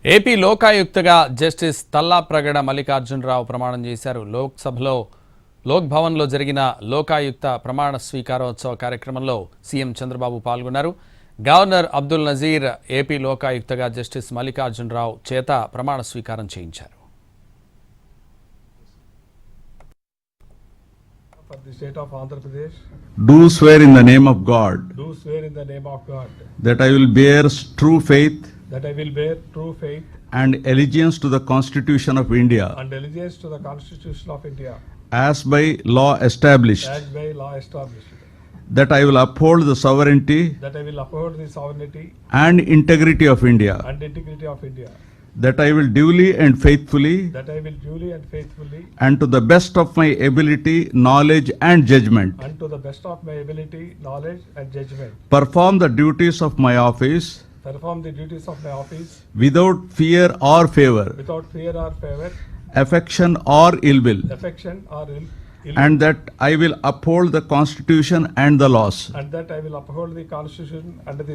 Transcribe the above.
AP లోకాయుక్తగా justice Tallapragada Mallikarjunarao ప్రమాణం చేశారు. లోక్సభలో లోక్ భవన్లో జరిగిన లోకాయుక్త ప్రమాణ స్వీకారోత్సవ కార్యక్రమంలో సీఎం చంద్రబాబు పాల్గొన్నారు. Governor Abdul Nazir AP లోకాయుక్తగా justice Mallikarjunarao చేత ప్రమాణ స్వీకారం చేయించారు. For the state of Andhra Pradesh, Do swear in the name of God do swear in the name of God that I will bear true faith that I will bear true faith and allegiance to the Constitution of India and allegiance to the Constitution of India as by law established, as by law established, that I will uphold the sovereignty that I will uphold the sovereignty and integrity of India, and integrity of India, that I will duly and faithfully that I will duly and faithfully and to the best of my ability, knowledge and judgment and to the best of my ability, knowledge and judgment perform the duties of my office perform the duties of my office without fear or favor, without fear or favor, affection or ill will, affection or ill and that I will uphold the Constitution and the laws. and that I will uphold the Constitution and the